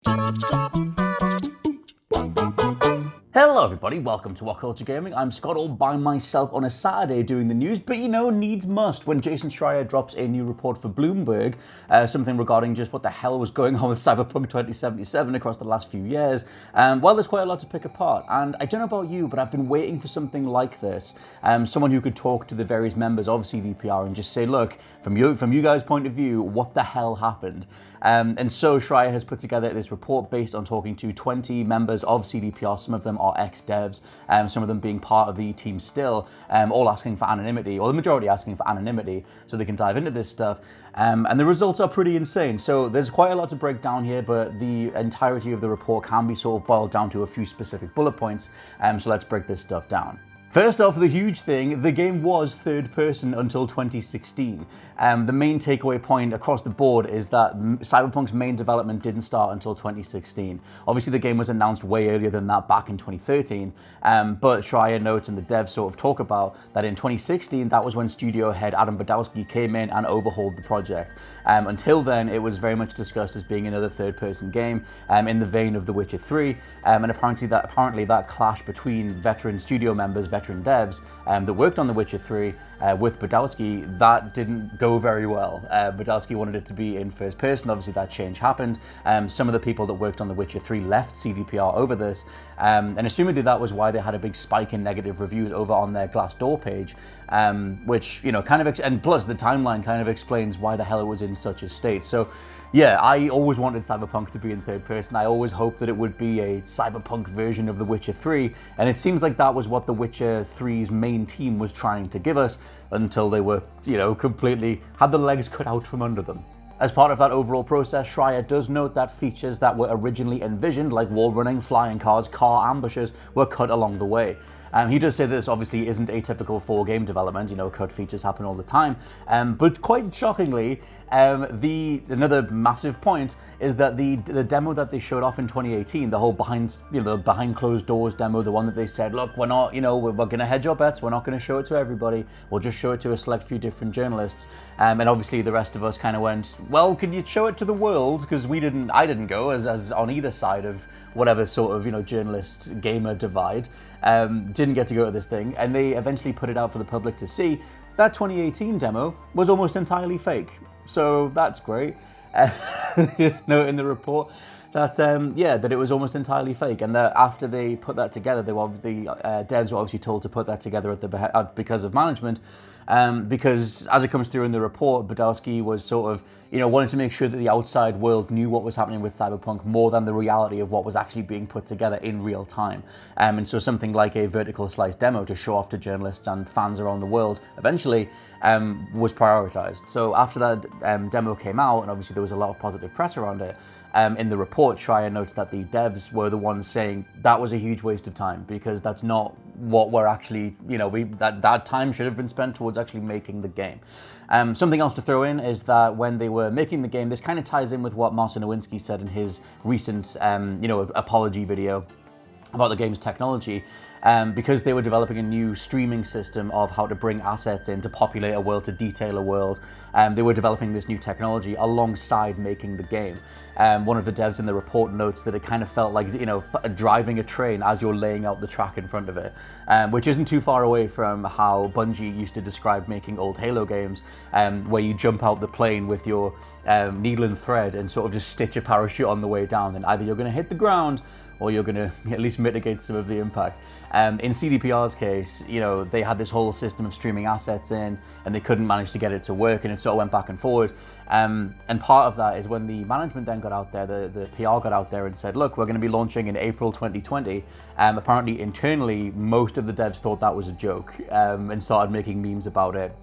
Hello everybody, welcome to WhatCulture Gaming. I'm Scott all by myself on a Saturday doing the news, but you know, needs must. When Jason Schreier drops a new report for Bloomberg, something regarding just what the hell was going on with Cyberpunk 2077 across the last few years, well, there's quite a lot to pick apart. And I don't know about you, but I've been waiting for something like this. Someone who could talk to the various members of CDPR and just say, look, from you guys' point of view, what the hell happened? And so Schreier has put together this report based on talking to 20 members of CDPR. Some of them are ex-devs, some of them being part of the team still, all asking for anonymity, or the majority asking for anonymity, so they can dive into this stuff. And the results are pretty insane. So there's quite a lot to break down here, but the entirety of the report can be sort of boiled down to a few specific bullet points. So let's break this stuff down. First off, the huge thing, the game was third person until 2016. The main takeaway point across the board is that Cyberpunk's main development didn't start until 2016. Obviously the game was announced way earlier than that back in 2013, but Schreier notes and the devs sort of talk about that in 2016, that was when studio head Adam Badowski came in and overhauled the project. Until then, it was very much discussed as being another third person game in the vein of The Witcher 3, and apparently that clash between veteran studio members, veteran devs that worked on The Witcher 3 with Badowski, that didn't go very well. Badowski wanted it to be in first person. Obviously that change happened. Some of the people that worked on The Witcher 3 left CDPR over this, and assumedly that was why they had a big spike in negative reviews over on their Glassdoor page, which, you know, kind of, and plus the timeline kind of explains why the hell it was in such a state. So yeah, I always wanted Cyberpunk to be in third person. I always hoped that it would be a Cyberpunk version of The Witcher 3, and it seems like that was what The Witcher 3's main team was trying to give us until they were, you know, completely had the legs cut out from under them. As part of that overall process, Schreier does note that features that were originally envisioned, like wall running, flying cars, car ambushes, were cut along the way. He does say that this obviously isn't atypical for game development, you know, cut features happen all the time, but quite shockingly, another massive point is that the demo that they showed off in 2018, the whole behind closed doors demo, the one that they said, look, we're not, you know, we're going to hedge our bets, we're not going to show it to everybody, we'll just show it to a select few different journalists, and obviously the rest of us kind of went, well, could you show it to the world? Because I didn't go as on either side of whatever sort of, you know, journalist gamer divide, didn't get to go to this thing, and they eventually put it out for the public to see. That 2018 demo was almost entirely fake, so that's great. Note in the report that that it was almost entirely fake, and that after they put that together, the devs were obviously told to put that together because of management, because as it comes through in the report, Badowski was sort of, you know, wanting to make sure that the outside world knew what was happening with Cyberpunk more than the reality of what was actually being put together in real time. And so something like a vertical slice demo to show off to journalists and fans around the world eventually was prioritized. So after that demo came out, and obviously there was a lot of positive press around it, in the report, Schreier notes that the devs were the ones saying that was a huge waste of time because that's not what we're actually, you know, that time should have been spent towards actually making the game. Something else to throw in is that when they were making the game, this kind of ties in with what Marcin Nowinski said in his recent, apology video about the game's technology, because they were developing a new streaming system of how to bring assets in to populate a world, to detail a world. They were developing this new technology alongside making the game. One of the devs in the report notes that it kind of felt like, you know, driving a train as you're laying out the track in front of it, which isn't too far away from how Bungie used to describe making old Halo games, where you jump out the plane with your needle and thread and sort of just stitch a parachute on the way down, and either you're going to hit the ground or you're going to at least mitigate some of the impact. In CDPR's case, you know, they had this whole system of streaming assets in, and they couldn't manage to get it to work, and it sort of went back and forward. And part of that is when the management then got out there, the PR got out there and said, look, we're going to be launching in April 2020. Apparently, internally, most of the devs thought that was a joke, and started making memes about it.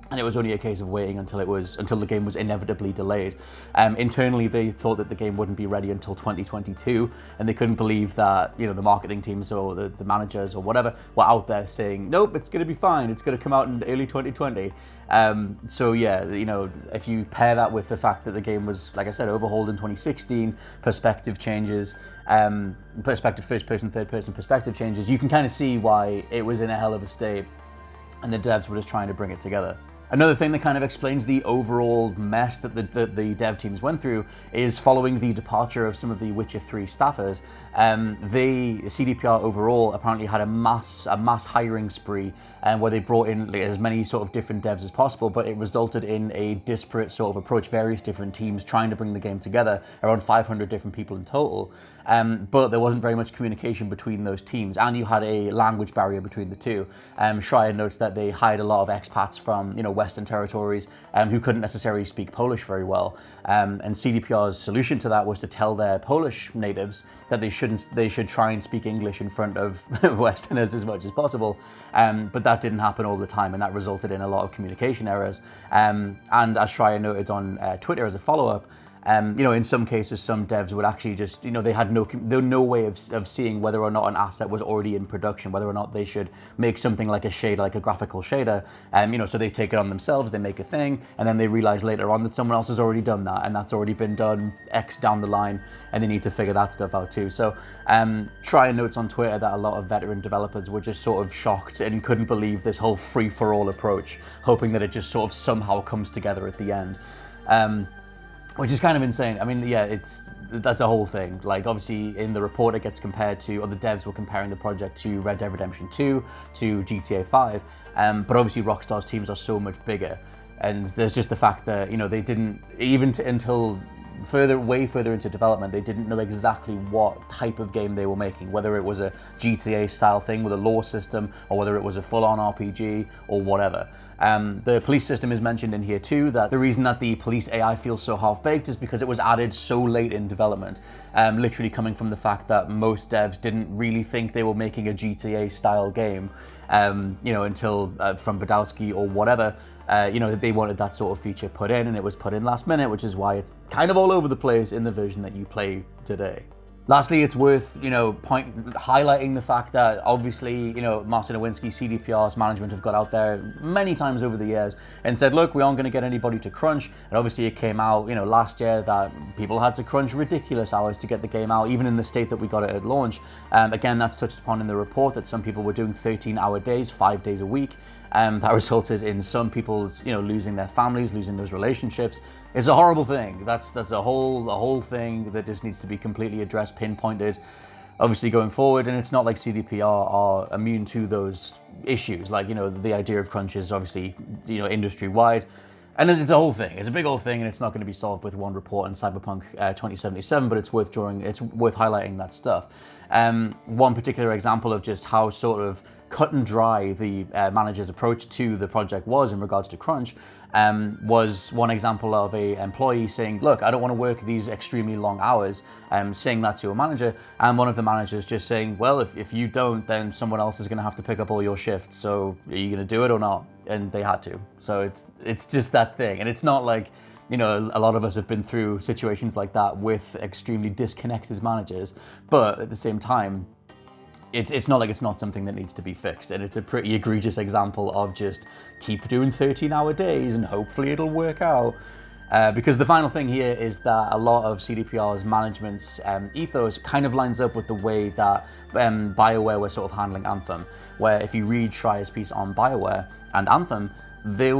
And it was only a case of waiting until the game was inevitably delayed. Internally, they thought that the game wouldn't be ready until 2022, and they couldn't believe that, you know, the marketing teams or the managers or whatever were out there saying, nope, it's going to be fine, it's going to come out in early 2020. So yeah, you know, if you pair that with the fact that the game was, like I said, overhauled in 2016, perspective changes, perspective first person, third person perspective changes, you can kind of see why it was in a hell of a state, and the devs were just trying to bring it together. Another thing that kind of explains the overall mess that the dev teams went through is following the departure of some of the Witcher 3 staffers. The CDPR overall apparently had a mass hiring spree where they brought in as many sort of different devs as possible, but it resulted in a disparate sort of approach, various different teams trying to bring the game together, around 500 different people in total. But there wasn't very much communication between those teams, and you had a language barrier between the two. Schreier notes that they hired a lot of expats from Western territories who couldn't necessarily speak Polish very well. And CDPR's solution to that was to tell their Polish natives that they should try and speak English in front of Westerners as much as possible. But that didn't happen all the time, and that resulted in a lot of communication errors. And as Schreier noted on Twitter as a follow-up, in some cases, some devs would actually just, they had no way of seeing whether or not an asset was already in production, whether or not they should make something like a shader, like a graphical shader. So they take it on themselves, they make a thing, and then they realize later on that someone else has already done that, and that's already been done X down the line, and they need to figure that stuff out too. So Schreier notes on Twitter that a lot of veteran developers were just sort of shocked and couldn't believe this whole free-for-all approach, hoping that it just sort of somehow comes together at the end. Which is kind of insane. I mean, yeah, that's a whole thing. Like, obviously, in the report, it gets compared to, or the devs were comparing the project to Red Dead Redemption 2, to GTA 5, but obviously Rockstar's teams are so much bigger. And there's just the fact that, they didn't, until way further into development, they didn't know exactly what type of game they were making, whether it was a GTA style thing with a lore system, or whether it was a full-on RPG, or whatever. The police system is mentioned in here too, that the reason that the police AI feels so half-baked is because it was added so late in development, literally coming from the fact that most devs didn't really think they were making a GTA style game, until from Badowski or whatever, they wanted that sort of feature put in, and it was put in last minute, which is why it's kind of all over the place in the version that you play today. Lastly, it's worth, highlighting the fact that obviously, Martin Nowinski, CDPR's management have got out there many times over the years and said, look, we aren't going to get anybody to crunch. And obviously it came out, last year that people had to crunch ridiculous hours to get the game out, even in the state that we got it at launch. Again, that's touched upon in the report that some people were doing 13-hour days, 5 days a week. That resulted in some people, losing their families, losing those relationships. It's a horrible thing. That's a whole thing that just needs to be completely addressed, pinpointed, obviously going forward. And it's not like CDPR are immune to those issues. Like, the idea of crunch is obviously, industry wide. And it's a whole thing. It's a big old thing, and it's not going to be solved with one report in Cyberpunk 2077, but it's worth highlighting that stuff. One particular example of just how sort of cut and dry the manager's approach to the project was in regards to crunch was one example of a employee saying, look, I don't want to work these extremely long hours, saying that to a manager, and one of the managers just saying, well, if you don't, then someone else is going to have to pick up all your shifts, so are you going to do it or not? And they had to. So it's just that thing. And it's not like, a lot of us have been through situations like that with extremely disconnected managers, but at the same time, it's not like it's not something that needs to be fixed, and it's a pretty egregious example of just keep doing 13-hour days and hopefully it'll work out. Because the final thing here is that a lot of CDPR's management's ethos kind of lines up with the way that BioWare were sort of handling Anthem, where if you read Schreier's piece on BioWare and Anthem,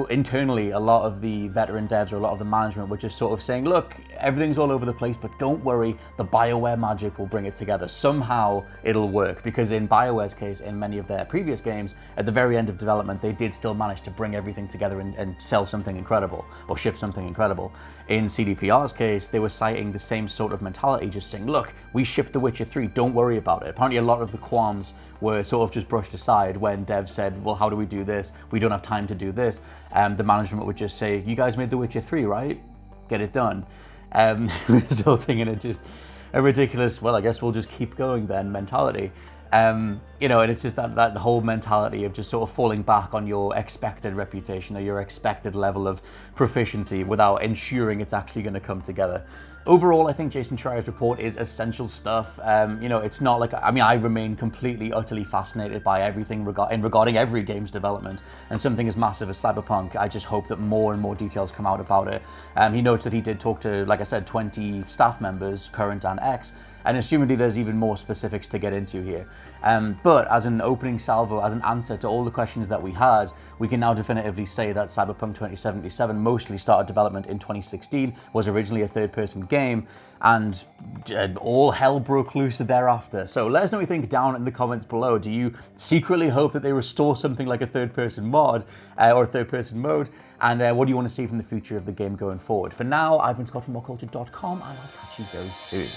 internally, a lot of the veteran devs or a lot of the management were just sort of saying, look, everything's all over the place, but don't worry, the BioWare magic will bring it together. Somehow it'll work, because in BioWare's case, in many of their previous games, at the very end of development, they did still manage to bring everything together and sell something incredible, or ship something incredible. In CDPR's case, they were citing the same sort of mentality, just saying, look, we shipped The Witcher 3, don't worry about it. Apparently a lot of the qualms were sort of just brushed aside when devs said, well, how do we do this? We don't have time to do this. The management would just say, you guys made The Witcher 3, right? Get it done. Resulting in just a ridiculous, well, I guess we'll just keep going then mentality. And it's just that whole mentality of just sort of falling back on your expected reputation or your expected level of proficiency without ensuring it's actually going to come together. Overall, I think Jason Schreier's report is essential stuff. It's not like, I remain completely, utterly fascinated by everything regarding every game's development, and something as massive as Cyberpunk. I just hope that more and more details come out about it. He notes that he did talk to, like I said, 20 staff members, current and ex, and assumedly there's even more specifics to get into here. But as an opening salvo, as an answer to all the questions that we had, we can now definitively say that Cyberpunk 2077 mostly started development in 2016, was originally a third-person game, and all hell broke loose thereafter. So let us know what you think down in the comments below. Do you secretly hope that they restore something like a third-person mod or a third-person mode? And what do you want to see from the future of the game going forward? For now, I've been Scott from WhatCulture.com, and I'll catch you very soon.